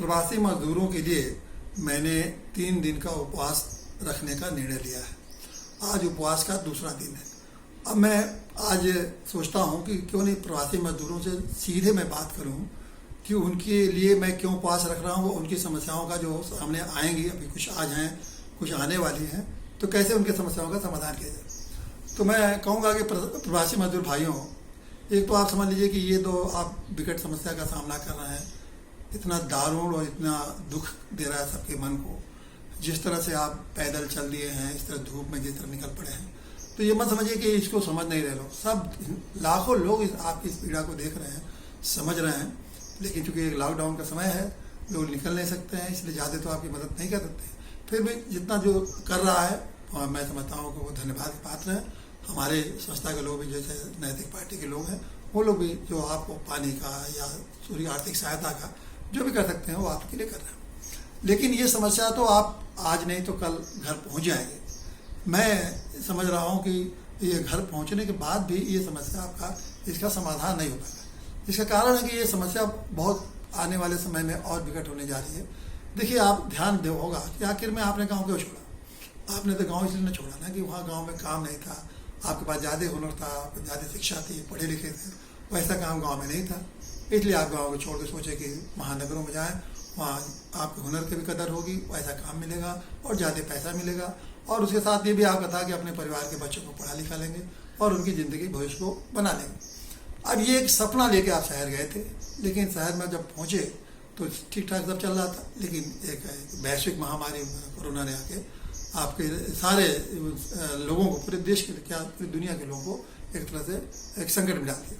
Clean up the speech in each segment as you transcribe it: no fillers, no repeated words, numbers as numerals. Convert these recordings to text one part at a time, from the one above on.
प्रवासी मजदूरों के लिए मैंने 3 दिन का उपवास रखने का निर्णय लिया है। आज उपवास का दूसरा दिन है। अब मैं आज सोचता हूँ कि क्यों नहीं प्रवासी मजदूरों से सीधे मैं बात करूँ कि उनके लिए मैं क्यों उपवास रख रहा हूँ, उनकी समस्याओं का जो सामने आएंगी, अभी कुछ आज हैं कुछ आने वाली हैं, तो कैसे उनकी समस्याओं का समाधान किया जाए। तो मैं कहूँगा कि प्रवासी मजदूर भाइयों, एक तो आप समझ लीजिए कि ये तो आप विकट समस्या का सामना कर रहे हैं। इतना दारुण और इतना दुख दे रहा है सबके मन को। जिस तरह से आप पैदल चल दिए हैं, इस तरह धूप में जिस तरह निकल पड़े हैं, तो ये मत समझिए कि इसको समझ नहीं रहे लोग। सब लाखों लोग आपकी इस पीड़ा को देख रहे हैं, समझ रहे हैं, लेकिन चूंकि एक लॉकडाउन का समय है, लोग निकल नहीं सकते हैं, इसलिए ज़्यादा तो आपकी मदद नहीं कर सकते। फिर भी जितना जो कर रहा है मैं समझता हूँ कि वो धन्यवाद के पात्र हैं। हमारे संस्था के लोग भी, जैसे नैतिक पार्टी के लोग हैं, वो लोग भी जो आपको पानी का या पूरी आर्थिक सहायता का जो भी कर सकते हैं वो आपके लिए कर रहे हैं। लेकिन ये समस्या तो आप आज नहीं तो कल घर पहुँच जाएंगे। मैं समझ रहा हूँ कि ये घर पहुँचने के बाद भी ये समस्या आपका इसका समाधान नहीं हो पाएगा। इसका कारण है कि ये समस्या बहुत आने वाले समय में और विकट होने जा रही है। देखिए, आप ध्यान दे होगा कि आखिर में आपने गाँव क्यों छोड़ा। आपने तो गाँव इसलिए न छोड़ा ना कि वहाँ गाँव में काम नहीं था, आपके पास ज़्यादा हुनर था, आपको ज़्यादा शिक्षा थी, पढ़े लिखे थे, वैसा काम गाँव में नहीं था, इसलिए आप गाँव को छोड़ के सोचे कि महानगरों में जाएँ, वहाँ आपके हुनर की भी कदर होगी, वैसा काम मिलेगा और ज़्यादा पैसा मिलेगा, और उसके साथ ये भी आपका था कि अपने परिवार के बच्चों को पढ़ा लिखा लेंगे और उनकी ज़िंदगी भविष्य को बना लेंगे। अब ये एक सपना लेके आप शहर गए थे, लेकिन शहर में जब पहुँचे तो ठीक ठाक सब चल रहा था, लेकिन एक वैश्विक महामारी कोरोना ने आके आपके सारे लोगों को, पूरे देश के, क्या पूरी दुनिया के लोगों को एक तरह से एक संकट में डाल दिया।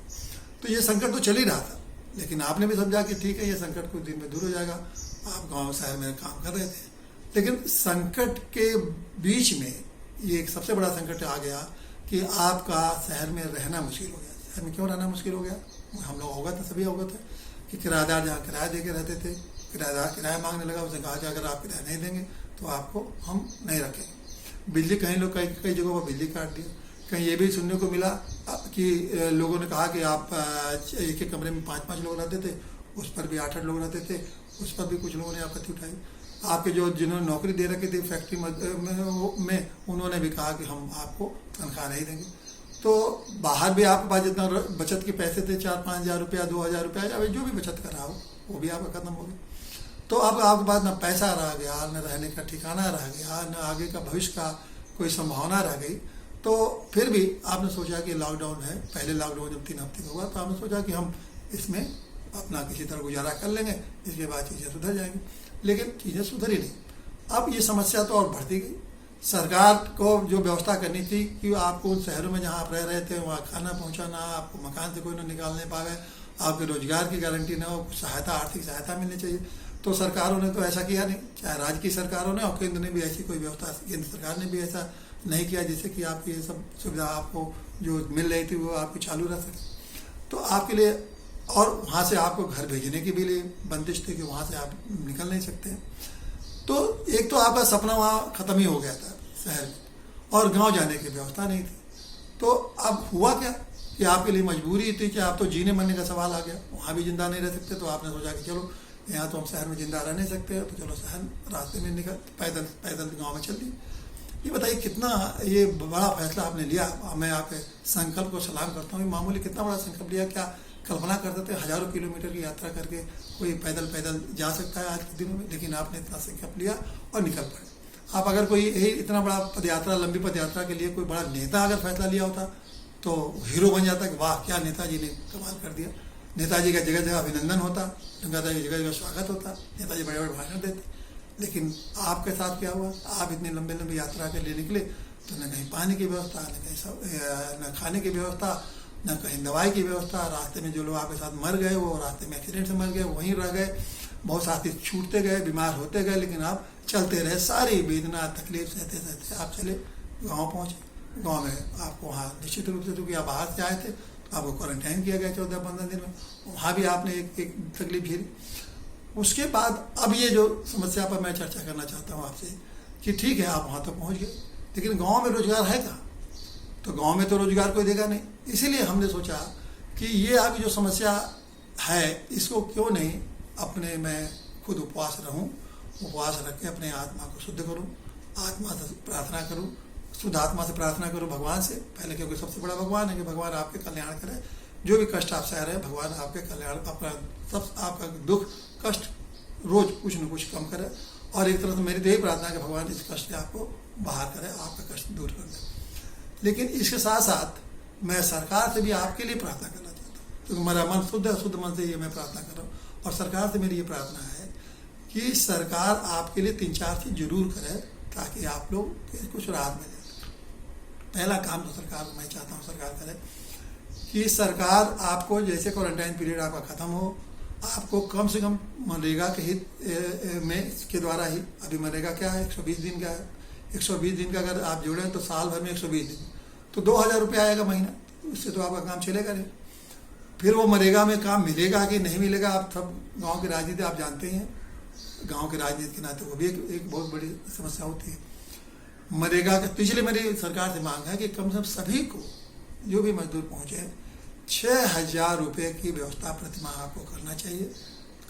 तो ये संकट तो चल ही रहा था, लेकिन आपने भी समझा कि ठीक है, ये संकट कुछ दिन में दूर हो जाएगा। आप गांव शहर में काम कर रहे थे, लेकिन संकट के बीच में ये एक सबसे बड़ा संकट आ गया कि आपका शहर में रहना मुश्किल हो गया। शहर में क्यों रहना मुश्किल हो गया? हम लोग अवगत थे, सभी अवगत है कि किराएदार जहाँ किराया दे के रहते थे, किराएदार किराया मांगने लगा। उसने कहा कि अगर आप किराया नहीं देंगे तो आपको हम नहीं रखेंगे। बिजली, कई लोग कई जगहों पर बिजली काट दिया। कहीं ये भी सुनने को मिला कि लोगों ने कहा कि आप एक एक कमरे में 5-5 लोग रहते थे, उस पर भी 8-8 लोग रहते थे, उस पर भी कुछ लोगों ने आपत्ति उठाई। आपके जो जिन्होंने नौकरी दे रखी थी फैक्ट्री में, उन्होंने भी कहा कि हम आपको तनख्वाह नहीं देंगे। तो बाहर भी आपके पास जितना बचत के पैसे थे, 4-5 हज़ार रुपया, 2 हज़ार रुपया, या जो भी बचत कर रहा हो, वो भी आपका खत्म हो गया। तो अब आपके पास न पैसा रह गया, न रहने का ठिकाना रह गया, न आगे का भविष्य का कोई संभावना रह गई। तो फिर भी आपने सोचा कि लॉकडाउन है, पहले लॉकडाउन जब 3 हफ्ते का हुआ तो आपने सोचा कि हम इसमें अपना किसी तरह गुजारा कर लेंगे, इसके बाद चीज़ें सुधर जाएंगी। लेकिन चीज़ें सुधरी नहीं। अब ये समस्या तो और बढ़ती गई। सरकार को जो व्यवस्था करनी थी कि आपको उन शहरों में जहाँ आप रह रहे थे वहाँ खाना पहुँचाना, आपको मकान से कोई न निकालने पावे, आपके रोजगार की गारंटी न हो, सहायता, आर्थिक सहायता मिलनी चाहिए, तो सरकारों ने तो ऐसा किया नहीं। चाहे राज्य की सरकारों ने और केंद्र ने भी ऐसी कोई व्यवस्था, केंद्र सरकार ने भी ऐसा नहीं किया जिससे कि आपकी ये सब सुविधा आपको जो मिल रही थी वो आपकी चालू रह सके। तो आपके लिए, और वहाँ से आपको घर भेजने की भी लिए बंदिश थी कि वहाँ से आप निकल नहीं सकते हैं। तो एक तो आपका सपना वहाँ ख़त्म ही हो गया था शहर में, और गांव जाने की व्यवस्था नहीं थी। तो अब हुआ क्या कि आपके लिए मजबूरी थी कि आप तो जीने मरने का सवाल आ गया, वहाँ भी जिंदा नहीं रह सकते। तो आपने सोचा कि चलो यहाँ तो हम शहर में जिंदा रह नहीं सकते, तो चलो शहर रास्ते में निकल पैदल गाँव में चल दिए। ये बताइए कितना ये बड़ा फैसला आपने लिया। मैं आपके संकल्प को सलाम करता हूँ। मामूली कितना बड़ा संकल्प लिया। क्या कल्पना करते थे हज़ारों किलोमीटर की यात्रा करके कोई पैदल जा सकता है आज के दिनों में? लेकिन आपने इतना संकल्प लिया और निकल पड़े। आप अगर कोई इतना बड़ा पदयात्रा, लंबी पदयात्रा के लिए कोई बड़ा नेता अगर फैसला लिया होता तो हीरो बन जाता कि वाह क्या नेताजी ने कमाल कर दिया। नेताजी का जगह जगह अभिनंदन होता, नेताजी की जगह जगह स्वागत होता, नेताजी बड़े बड़े भाषण देते। लेकिन आपके साथ क्या हुआ? आप इतनी लंबी यात्रा के लिए निकले तो न कहीं पानी की व्यवस्था, न खाने की व्यवस्था, न कहीं दवाई की व्यवस्था। रास्ते में जो लोग आपके साथ मर गए वो रास्ते में एक्सीडेंट से मर गए, वहीं रह गए। बहुत साथी छूटते गए, बीमार होते गए, लेकिन आप चलते रहे। सारी वेदना तकलीफ सहते सहते आप चले, गाँव पहुँचे। गाँव में आपको वहाँ निश्चित रूप से, क्योंकि आप बाहर से आए थे, तो आपको क्वारंटाइन किया गया 14-15 दिन में। वहाँ भी आपने एक तकलीफ झेली। उसके बाद अब ये जो समस्या पर मैं चर्चा करना चाहता हूँ आपसे कि ठीक है आप वहाँ तक पहुँच गए, लेकिन गाँव में रोजगार है कहाँ? तो गाँव में तो रोजगार कोई देगा नहीं। इसीलिए हमने सोचा कि ये आपकी जो समस्या है इसको क्यों नहीं अपने में खुद उपवास रहूं, उपवास रख के अपने आत्मा को शुद्ध करूं, आत्मा से प्रार्थना करूं, शुद्ध आत्मा से प्रार्थना करूं भगवान से पहले, क्योंकि सबसे बड़ा भगवान है कि भगवान आपके कल्याण करे। जो भी कष्ट आप सह रहे हैं भगवान आपके कल्याण, आपका सब आपका दुख कष्ट रोज कुछ न कुछ कम करे। और एक तरह से मेरी तो यही प्रार्थना है कि भगवान इस कष्ट से आपको बाहर करे, आपका कष्ट दूर कर दे। लेकिन इसके साथ साथ मैं सरकार से भी आपके लिए प्रार्थना करना चाहता हूँ, क्योंकि मेरा मन शुद्ध है, शुद्ध मन से ये मैं प्रार्थना कर रहा हूँ। और सरकार से मेरी ये प्रार्थना है कि सरकार आपके लिए 3-4 चीज़ जरूर करे ताकि आप लोग कुछ राहत मिले। पहला काम तो सरकार को मैं चाहता हूँ सरकार करे कि सरकार आपको, जैसे क्वारंटाइन पीरियड आपका ख़त्म हो, आपको कम से कम मनरेगा के हित में के द्वारा ही, अभी मनरेगा क्या है 120 दिन का है, 120 दिन का अगर आप जोड़ें तो साल भर में 120 दिन तो 2000 रुपये आएगा महीना, उससे तो आपका काम चलेगा नहीं। फिर वो मनरेगा में काम मिलेगा कि नहीं मिलेगा, आप सब गांव की राजनीति आप जानते ही हैं, गांव की राजनीति के नाते वो भी एक बहुत बड़ी समस्या होती है मनरेगा का। तो इसलिए मेरी सरकार से मांग है कि कम से कम सभी को, जो भी मजदूर पहुंचे, 6000 रुपये की व्यवस्था प्रतिमाह आपको करना चाहिए,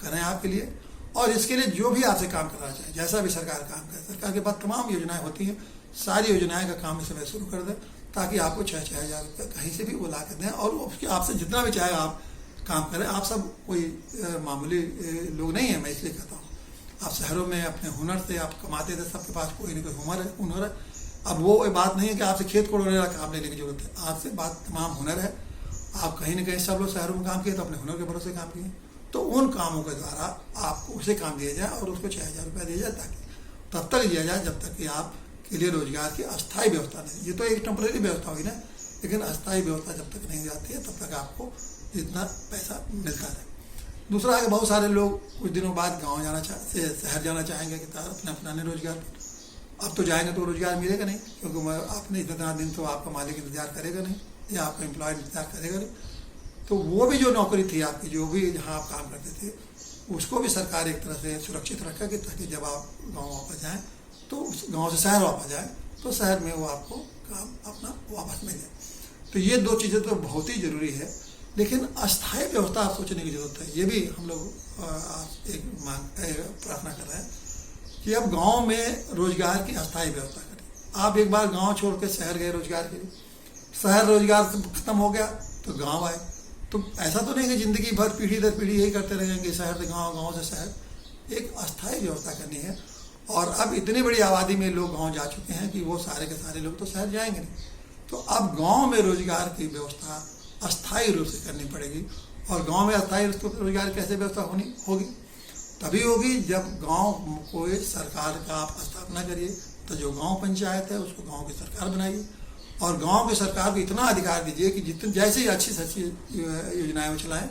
करें आपके लिए। और इसके लिए जो भी आपसे काम करना चाहिए, जैसा भी सरकार काम करे, सरकार के पास तमाम योजनाएं होती हैं, सारी योजनाएं का काम इस समय शुरू कर दें ताकि आपको 6-6 हज़ार रुपये कहीं से भी वो ला कर दें। और उसके आपसे जितना भी चाहे आप काम करें। आप सब कोई मामूली लोग नहीं हैं, मैं इसलिए कहता हूँ। आप शहरों में अपने हुनर से आप कमाते थे, सबके पास कोई ना कोई हुनर है। अब वो बात नहीं है कि आपसे खेत कोड़ने का काम लेने की जरूरत है, आपसे बात तमाम हुनर है। आप कहीं ना कहीं सब लोग शहरों में काम किए तो अपने हुनर के भरोसे काम किए, तो उन कामों के द्वारा आपको उसे काम दिया जाए और उसको 6000 रुपया दिया जाए, ताकि तब तक दिया जाए जब तक कि आपके लिए रोजगार की अस्थायी व्यवस्था नहीं। ये तो एक टेम्परेरी व्यवस्था हुई ना, लेकिन अस्थायी व्यवस्था जब तक नहीं जाती है तब तक आपको इतना पैसा मिलता है। दूसरा है कि बहुत सारे लोग कुछ दिनों बाद गाँव जाना शहर जाना चाहेंगे कि अपने अपनाने रोजगार पर। अब तो जाएंगे तो रोजगार मिलेगा नहीं, क्योंकि आपने इतना दिन तो आपका मालिक इंतजार करेगा नहीं या आपका एम्प्लॉय इंतजार करेगा नहीं। तो वो भी जो नौकरी थी आपकी, जो भी जहाँ आप काम करते थे, उसको भी सरकार एक तरह से सुरक्षित रखेगी, ताकि जब आप गांव वापस जाएं तो उस गांव से शहर वापस जाएं तो शहर में वो आपको काम अपना वापस मिल जाए। तो ये 2 चीज़ें तो बहुत ही ज़रूरी है। लेकिन अस्थायी व्यवस्था आप सोचने की ज़रूरत है। ये भी हम लोग एक प्रार्थना कर रहे हैं कि अब गाँव में रोजगार की अस्थायी व्यवस्था करें। आप एक बार गाँव छोड़ के शहर गए रोजगार के लिए, शहर रोजगार खत्म हो गया तो गांव आए। तो ऐसा तो नहीं कि ज़िंदगी भर पीढ़ी दर पीढ़ी यही करते रहेंगे, शहर से गांव, गांव से शहर। एक अस्थायी व्यवस्था करनी है। और अब इतनी बड़ी आबादी में लोग गांव जा चुके हैं कि वो सारे के सारे लोग तो शहर जाएंगे नहीं। तो अब गांव में रोजगार की व्यवस्था अस्थायी रूप से करनी पड़ेगी। और गांव में अस्थायी रूप से रोजगार कैसे व्यवस्था होगी? तभी होगी जब गाँव को सरकार का आप स्थापना करिए, तो जो गाँव पंचायत है उसको गाँव की सरकार बनाइए और गांव की सरकार को इतना अधिकार दीजिए कि जितने जैसे ही अच्छी से अच्छी योजनाएं चलाएं,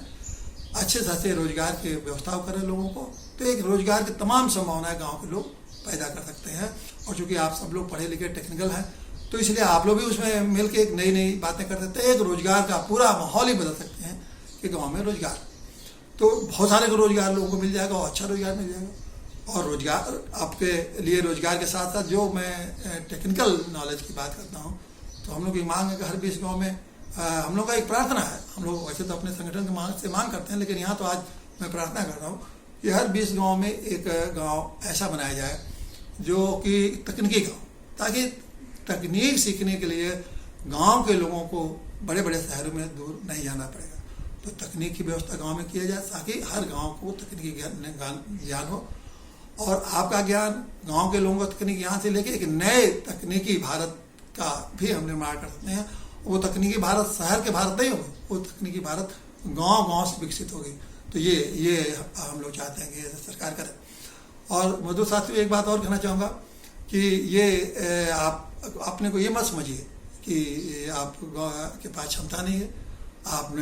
अच्छे से अच्छे रोजगार की व्यवस्था करें लोगों को, तो एक रोजगार की तमाम संभावनाएं गांव के लोग पैदा कर सकते हैं। और चूँकि आप सब लोग पढ़े लिखे टेक्निकल हैं, तो इसलिए आप लोग भी उसमें मिल के एक नई नई बातें कर सकते हैं। एक रोजगार का पूरा माहौल ही बदल सकते हैं कि गाँव में रोजगार, तो बहुत सारे को रोजगार लोगों को मिल जाएगा और अच्छा रोजगार मिल जाएगा। और रोजगार आपके लिए रोजगार के साथ साथ जो मैं टेक्निकल नॉलेज की बात करता हूँ, तो हम लोग की मांग है कि हर 20 गाँव में हम लोग का एक प्रार्थना है। हम लोग वैसे तो अपने संगठन की मांग करते हैं, लेकिन यहाँ तो आज मैं प्रार्थना कर रहा हूँ कि हर 20 गाँव में एक गाँव ऐसा बनाया जाए जो कि तकनीकी गाँव, ताकि तकनीक सीखने के लिए गाँव के लोगों को बड़े बड़े शहरों में दूर नहीं जाना पड़ेगा। तो तकनीक की व्यवस्था गाँव में किया जाए ताकि हर गाँव को तकनीकी ज्ञान हो। और आपका ज्ञान गाँव के लोगों का तकनीकी ज्ञान से लेके एक नए तकनीकी भारत का भी हम निर्माण कर सकते हैं। वो तकनीकी भारत शहर के भारत नहीं होगी, वो तकनीकी भारत गांव गांव से विकसित होगी। तो ये हम लोग चाहते हैं कि सरकार करे। और मजदूर साथियों, एक बात और कहना चाहूँगा कि ये आप अपने को ये मत समझिए कि आप के पास क्षमता नहीं है, आप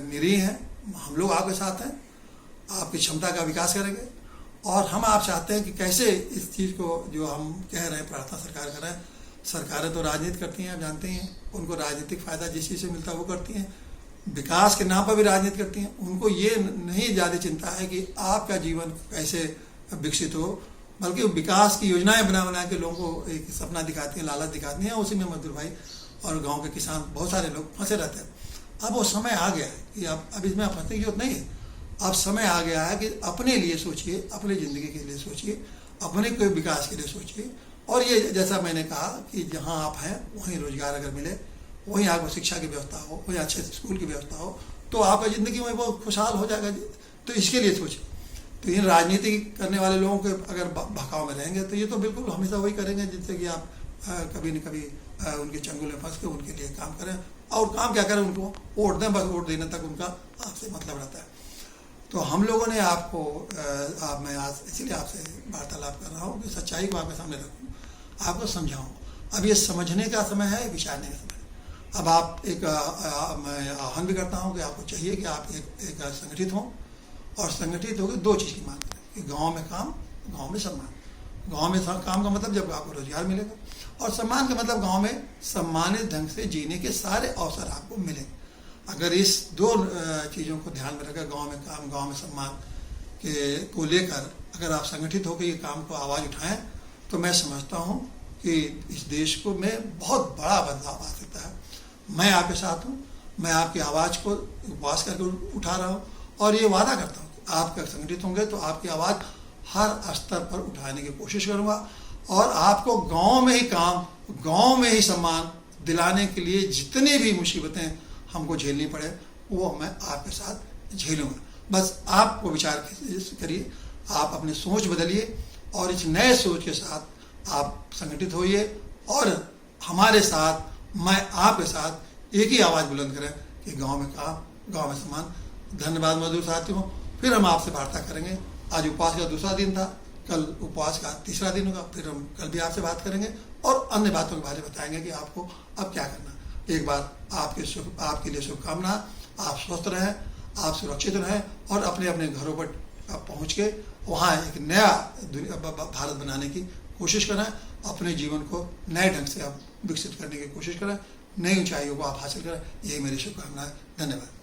निरीह हैं। हम लोग आपके साथ हैं, आपकी क्षमता का विकास करेंगे। और हम आप चाहते हैं कि कैसे इस चीज़ को जो हम कह रहे हैं प्रार्थना सरकार कर रहे हैं। सरकारें तो राजनीति करती हैं, आप जानते हैं, उनको राजनीतिक फ़ायदा जिस चीज़ से मिलता है वो करती हैं। विकास के नाम पर भी राजनीति करती हैं। उनको ये नहीं ज़्यादा चिंता है कि आपका जीवन कैसे विकसित हो, बल्कि विकास की योजनाएं बना के लोगों को एक सपना दिखाती हैं, लालच दिखाती हैं। उसी में मजदूर भाई और गाँव के किसान बहुत सारे लोग फंसे रहते हैं। अब वो समय आ गया है कि अब इसमें फंसने की जरूरत नहीं है। अब समय आ गया है कि अपने लिए सोचिए, अपनी ज़िंदगी के लिए सोचिए, अपने के विकास के लिए सोचिए। और ये जैसा मैंने कहा कि जहाँ आप हैं वहीं रोजगार अगर मिले, वहीं आपको शिक्षा की व्यवस्था हो, वहीं अच्छे स्कूल की व्यवस्था हो, तो आपका ज़िंदगी में बहुत खुशहाल हो जाएगा। तो इसके लिए सोचिए। तो इन राजनीति करने वाले लोगों के अगर भकाव में रहेंगे तो ये तो बिल्कुल हमेशा वही करेंगे जिससे कि आप कभी न कभी उनके चंगुल में फंस के उनके लिए काम करें। और काम क्या करें, उनको वोट दें, बस वोट देने तक उनका आपसे मतलब रहता है। तो हम लोगों ने आपको मैं आज इसलिए आपसे वार्तालाप कर रहा हूँ कि सच्चाई को आपके सामने रखूँ, आपको समझाऊँ। अब ये समझने का समय है, विचारने का समय है। अब आप मैं आह्वान भी करता हूँ कि आपको चाहिए कि आप एक संगठित हों, और संगठित होकर दो चीज़ की मांग करें कि गांव में काम, गांव में सम्मान। गांव में काम का मतलब जब आपको रोजगार मिलेगा, और सम्मान का मतलब गांव में सम्मानित ढंग से जीने के सारे अवसर आपको मिलेंगे। अगर इस दो चीज़ों को ध्यान में रखकर गांव में काम, गांव में सम्मान को लेकर अगर आप संगठित होकर ये काम को आवाज़ उठाएं, तो मैं समझता हूँ कि इस देश को में बहुत बड़ा बदलाव आ सकता है। मैं आपके साथ हूँ, मैं आपकी आवाज़ को उपवास करके उठा रहा हूँ, और ये वादा करता हूँ कि आप अगर संगठित होंगे तो आपकी आवाज़ हर स्तर पर उठाने की कोशिश करूँगा, और आपको गांव में ही काम, गांव में ही सम्मान दिलाने के लिए जितनी भी मुसीबतें हमको झेलनी पड़े वो मैं आपके साथ झेलूँगा। बस आपको विचार करिए, आप अपनी सोच बदलिए, और इस नए सोच के साथ आप संगठित होइए, और हमारे साथ, मैं आपके साथ एक ही आवाज़ बुलंद करें कि गांव में काम, गांव में सम्मान। धन्यवाद मजदूर साथियों। फिर हम आपसे वार्ता करेंगे। आज उपवास का दूसरा दिन था, कल उपवास का तीसरा दिन होगा, फिर हम कल भी आपसे बात करेंगे और अन्य बातों के बारे में बताएंगे कि आपको अब क्या करना। एक बार आपके लिए शुभकामना। आप स्वस्थ रहें, आप सुरक्षित रहें, और अपने अपने घरों पर पहुँच के वहाँ एक नया भारत बनाने की कोशिश करें। अपने जीवन को नए ढंग से आप विकसित करने की कोशिश करें, नई ऊंचाइयों को आप हासिल करें। यही मेरी शुभकामना है। धन्यवाद।